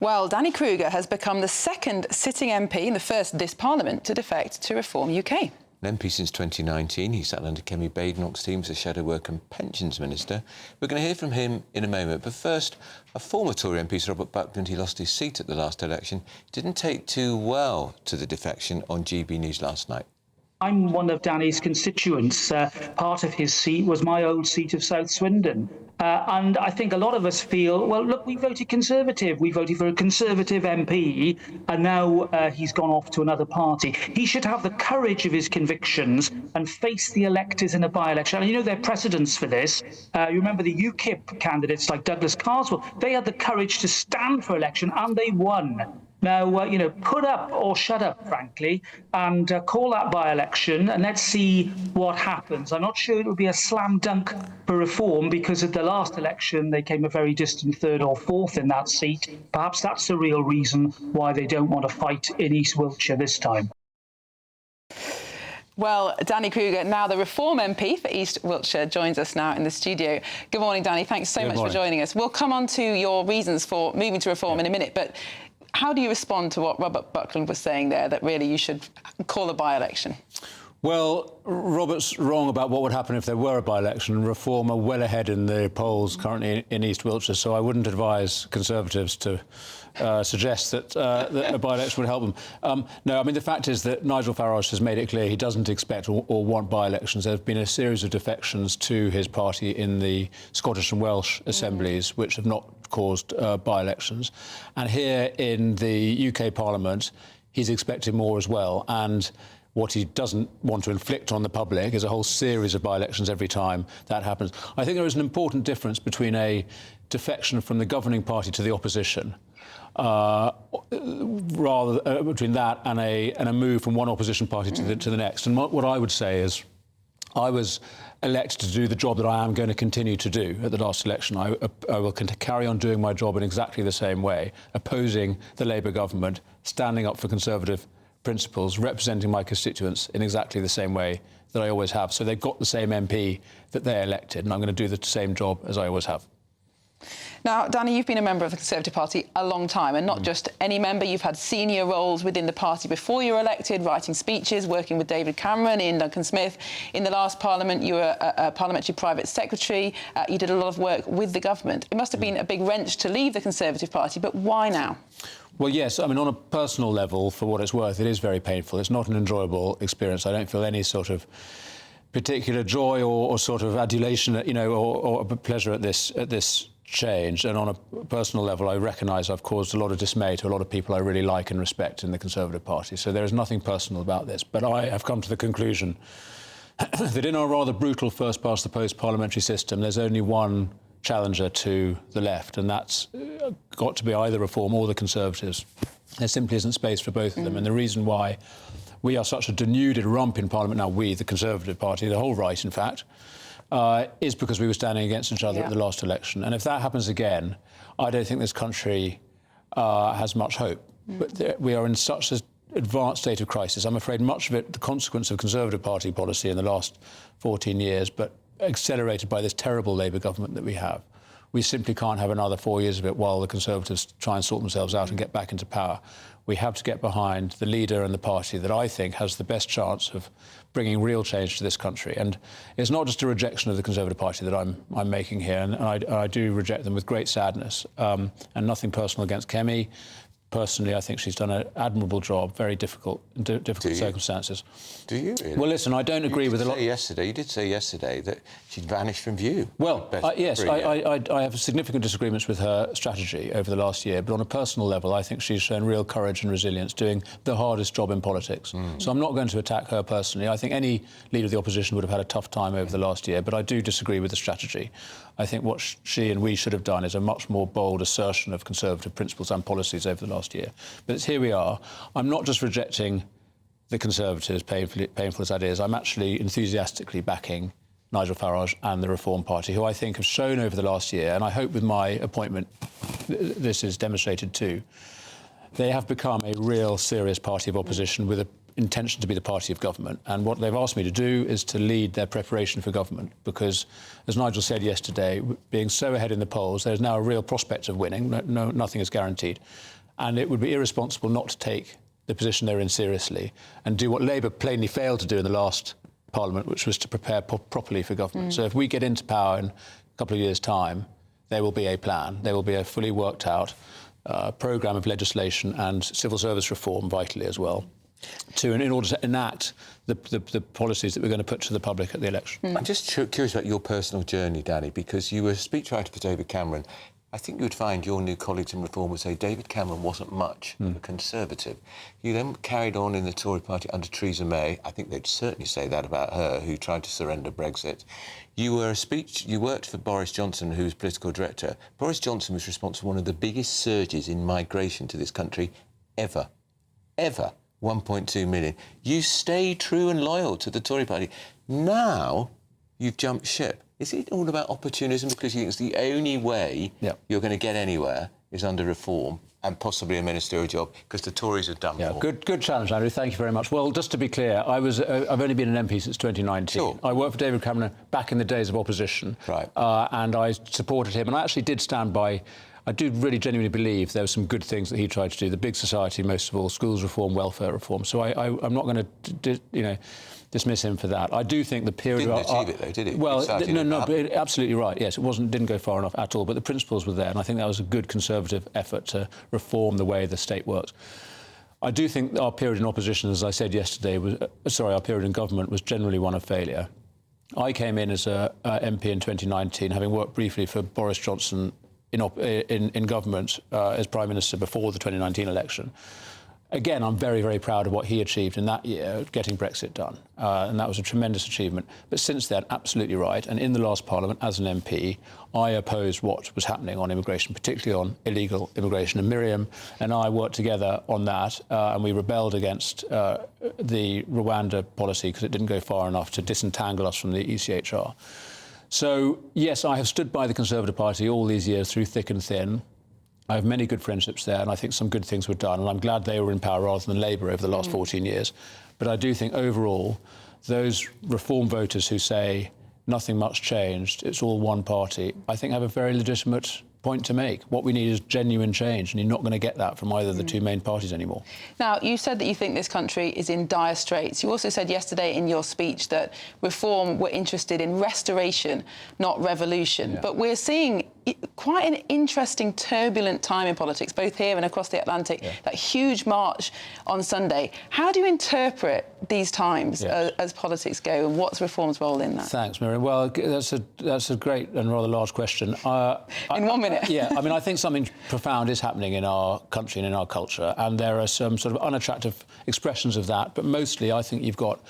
Well, Danny Kruger has become the second sitting MP and the first this Parliament to defect to Reform UK. An MP since 2019, he sat under Kemi Badenoch's team as a Shadow Work and Pensions Minister. We're going to hear from him in a moment, but first, a former Tory MP, Sir Robert Buckland, he lost his seat at the last election, didn't take too well to the defection on GB News last night. I'm one of Danny's constituents. Part of his seat was my old seat of South Swindon. And I think a lot of us feel, well, look, we voted Conservative. We voted for a Conservative MP, and now he's gone off to another party. He should have the courage of his convictions and face the electors in a by-election. And you know, there are precedents for this. You remember the UKIP candidates like Douglas Carswell. They had the courage to stand for election, and they won. Now, you know, put up or shut up, frankly, and call that by-election, and let's see what happens. I'm not sure it will be a slam dunk for Reform, because at the last election they came a very distant third or fourth in that seat. Perhaps that's the real reason why they don't want to fight in East Wiltshire this time. Well, Danny Kruger, now the Reform MP for East Wiltshire, joins us now in the studio. Good morning, Danny. Thanks so much for joining us. We'll come on to your reasons for moving to Reform in a minute, but how do you respond to what Robert Buckland was saying there, that really you should call a by-election? Well, Robert's wrong about what would happen if there were a by-election. Reform are well ahead in the polls currently in East Wiltshire, so I wouldn't advise Conservatives to suggest that a by-election would help them. No, I mean, the fact is that Nigel Farage has made it clear he doesn't expect or want by-elections. There have been a series of defections to his party in the Scottish and Welsh assemblies, which have not caused by-elections. And here in the UK Parliament, he's expecting more as well. And what he doesn't want to inflict on the public is a whole series of by-elections every time that happens. I think there is an important difference between a defection from the governing party to the opposition, between that and a move from one opposition party to the next. And what I would say is, I was elected to do the job that I am going to continue to do at the last election. I will carry on doing my job in exactly the same way, opposing the Labour government, standing up for Conservative principles, representing my constituents in exactly the same way that I always have. So they've got the same MP that they elected, and I'm going to do the same job as I always have. Now, Danny, you've been a member of the Conservative Party a long time, and not just any member. You've had senior roles within the party before you were elected, writing speeches, working with David Cameron, Ian Duncan Smith. In the last Parliament, you were a parliamentary private secretary. You did a lot of work with the government. It must have been a big wrench to leave the Conservative Party, but why now? Well, yes, I mean, on a personal level, for what it's worth, it is very painful. It's not an enjoyable experience. I don't feel any sort of particular joy or sort of adulation, you know, or pleasure at this change. And on a personal level, I recognise I've caused a lot of dismay to a lot of people I really like and respect in the Conservative Party. So there is nothing personal about this. But I have come to the conclusion that in our rather brutal first-past-the-post parliamentary system, there's only one challenger to the left, and that's got to be either Reform or the Conservatives. There simply isn't space for both of them. And the reason why we are such a denuded rump in Parliament now, we, the Conservative Party, the whole right, in fact, is because we were standing against each other at the last election. And if that happens again, I don't think this country has much hope. But we are in such an advanced state of crisis. I'm afraid much of it, the consequence of Conservative Party policy in the last 14 years, but accelerated by this terrible Labour government that we have. We simply can't have another 4 years of it while the Conservatives try and sort themselves out and get back into power. We have to get behind the leader and the party that I think has the best chance of bringing real change to this country. And it's not just a rejection of the Conservative Party that I'm making here, and I do reject them with great sadness, and nothing personal against Kemi. Personally, I think she's done an admirable job, very difficult circumstances. Do you really? Well, listen, I don't agree with a lot. You did say yesterday that she'd vanished from view. Well, yes, I have significant disagreements with her strategy over the last year, but on a personal level, I think she's shown real courage and resilience, doing the hardest job in politics. So I'm not going to attack her personally. I think any leader of the opposition would have had a tough time over the last year, but I do disagree with the strategy. I think what she and we should have done is a much more bold assertion of Conservative principles and policies over the last year. But here we are. I'm not just rejecting the Conservatives, painful as that is. I'm actually enthusiastically backing Nigel Farage and the Reform Party, who I think have shown over the last year, and I hope with my appointment this is demonstrated too, they have become a real serious party of opposition with intention to be the party of government. And what they've asked me to do is to lead their preparation for government, because, as Nigel said yesterday, being so ahead in the polls, there's now a real prospect of winning. Nothing is guaranteed. And it would be irresponsible not to take the position they're in seriously and do what Labour plainly failed to do in the last Parliament, which was to prepare properly for government. So if we get into power in a couple of years' time, there will be a plan. There will be a fully worked out programme of legislation and civil service reform, vitally as well, in order to enact the policies that we're going to put to the public at the election. I'm just curious about your personal journey, Danny, because you were a speechwriter for David Cameron. I think you would find your new colleagues in Reform would say David Cameron wasn't much of a Conservative. You then carried on in the Tory party under Theresa May. I think they'd certainly say that about her, who tried to surrender Brexit. You worked for Boris Johnson, who was political director. Boris Johnson was responsible for one of the biggest surges in migration to this country ever. 1.2 million. You stayed true and loyal to the Tory party. Now you've jumped ship. Is it all about opportunism because you think it's the only way you're going to get anywhere is under Reform and possibly a ministerial job because the Tories have done more? Good challenge, Andrew. Thank you very much. Well, just to be clear, I've only been an MP since 2019. Sure. I worked for David Cameron back in the days of opposition. Right. And I supported him, and I actually did stand by. I do really genuinely believe there were some good things that he tried to do. The big society, most of all, schools reform, welfare reform. So I'm not going to, dismiss him for that. I do think the period... Didn't achieve it, though, did it? Well, but absolutely right, yes. Didn't go far enough at all, but the principles were there, and I think that was a good Conservative effort to reform the way the state works. I do think our period in opposition, as I said yesterday, our period in government was generally one of failure. I came in as a MP in 2019, having worked briefly for Boris Johnson in government as Prime Minister before the 2019 election. Again, I'm very, very proud of what he achieved in that year, getting Brexit done. And that was a tremendous achievement. But since then, absolutely right. And in the last Parliament, as an MP, I opposed what was happening on immigration, particularly on illegal immigration. And Miriam and I worked together on that, and we rebelled against the Rwanda policy because it didn't go far enough to disentangle us from the ECHR. So, yes, I have stood by the Conservative Party all these years through thick and thin. I have many good friendships there, and I think some good things were done, and I'm glad they were in power rather than Labour over the last 14 years. But I do think overall, those Reform voters who say nothing much changed, it's all one party, I think have a very legitimate point to make. What we need is genuine change, and you're not going to get that from either of the two main parties anymore. Now, you said that you think this country is in dire straits. You also said yesterday in your speech that Reform were interested in restoration, not revolution. Yeah. But we're seeing quite an interesting, turbulent time in politics, both here and across the Atlantic. Yeah. That huge march on Sunday. How do you interpret these times as politics go, and what's Reform's role in that? Thanks, Miriam. Well, that's a great and rather large question. In 1 minute. I think something profound is happening in our country and in our culture, and there are some sort of unattractive expressions of that, but mostly I think you've got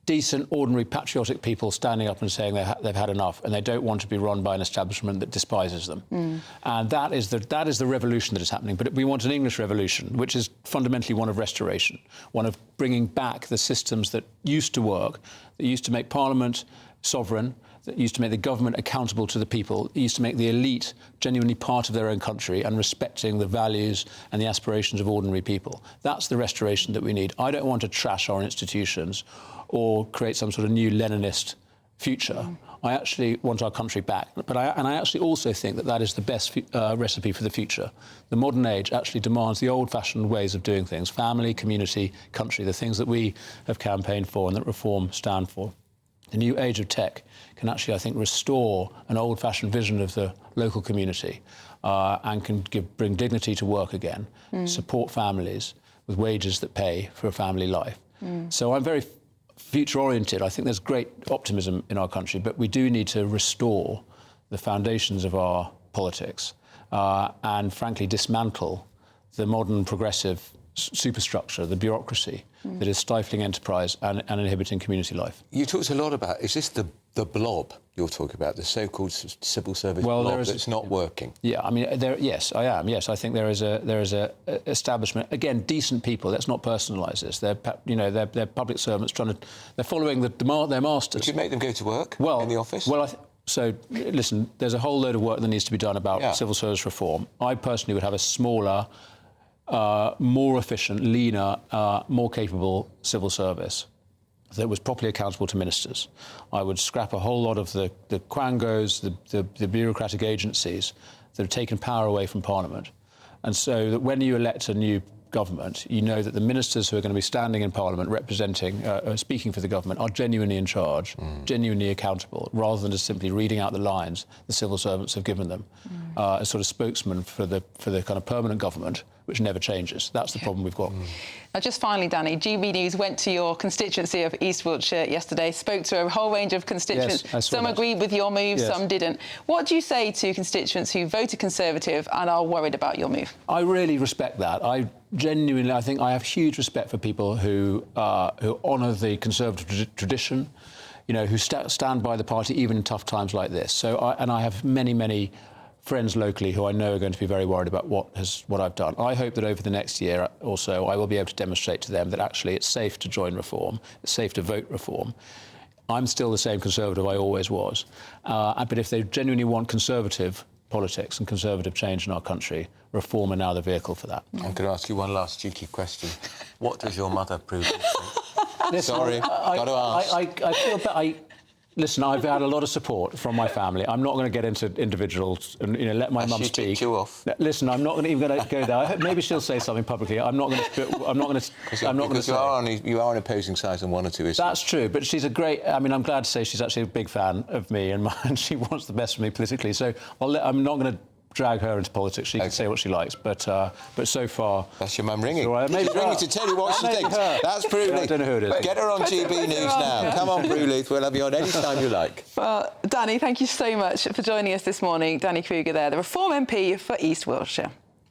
decent, ordinary, patriotic people standing up and saying they've had enough and they don't want to be run by an establishment that despises them. And that is the revolution that is happening. But we want an English revolution, which is fundamentally one of restoration, one of bringing back the systems that used to work, that used to make Parliament sovereign, that used to make the government accountable to the people, used to make the elite genuinely part of their own country and respecting the values and the aspirations of ordinary people. That's the restoration that we need. I don't want to trash our institutions or create some sort of new Leninist future. I actually want our country back. But I actually also think that is the best recipe for the future. The modern age actually demands the old-fashioned ways of doing things, family, community, country, the things that we have campaigned for and that Reform stand for. The new age of tech can actually, I think, restore an old-fashioned vision of the local community and can bring dignity to work again, support families with wages that pay for a family life. So I'm very future-oriented. I think there's great optimism in our country, but we do need to restore the foundations of our politics and, frankly, dismantle the modern progressive superstructure, the bureaucracy that is stifling enterprise and inhibiting community life. You talked a lot about, is this the blob you're talking about, the so-called civil service blob that's not working? Yeah, I mean, yes, I am. Yes, I think there is a establishment. Again, decent people. Let's not personalise this. They're public servants they're following their masters. Would you make them go to work in the office? Well, so listen, there's a whole load of work that needs to be done about civil service reform. I personally would have a smaller more efficient, leaner, more capable civil service that was properly accountable to ministers. I would scrap a whole lot of the quangos, the bureaucratic agencies that have taken power away from Parliament. And so that when you elect a new government, you know that the ministers who are going to be standing in Parliament representing, speaking for the government, are genuinely in charge, genuinely accountable, rather than just simply reading out the lines the civil servants have given them as sort of spokesman for the kind of permanent government, which never changes. That's the problem we've got. Now, just finally, Danny, GB News went to your constituency of East Wiltshire yesterday, spoke to a whole range of constituents. Yes, some agreed with your move, some didn't. What do you say to constituents who voted Conservative and are worried about your move? I really respect that. I think I have huge respect for people who honour the Conservative tradition, you know, who stand by the party even in tough times like this. So, I have many friends locally who I know are going to be very worried about what I've done. I hope that over the next year or so I will be able to demonstrate to them that actually it's safe to join reform, it's safe to vote reform. I'm still the same Conservative I always was. But if they genuinely want Conservative politics and Conservative change in our country, reform are now the vehicle for that. I'm going to ask you one last cheeky question. What does your mother prove? Sorry, got to ask. I feel bad. Listen, I've had a lot of support from my family. I'm not going to get into individuals and let my mum speak. She you off. Listen, I'm not even going to go there. Maybe she'll say something publicly. I'm not going to. Because you are on opposing sides on one or two issues. That's true, but she's a great. I mean, I'm glad to say she's actually a big fan of me, and she wants the best for me politically. So I'm not going to drag her into politics. She can say what she likes, but so far... That's your mum ringing. Right. She's ringing to tell you what she thinks. That's Prue Leith. I don't know who it is. Get her on GB News now. Come on, Prue Leith. We'll have you on any time you like. Well, Danny, thank you so much for joining us this morning. Danny Kruger there, the Reform MP for East Wiltshire.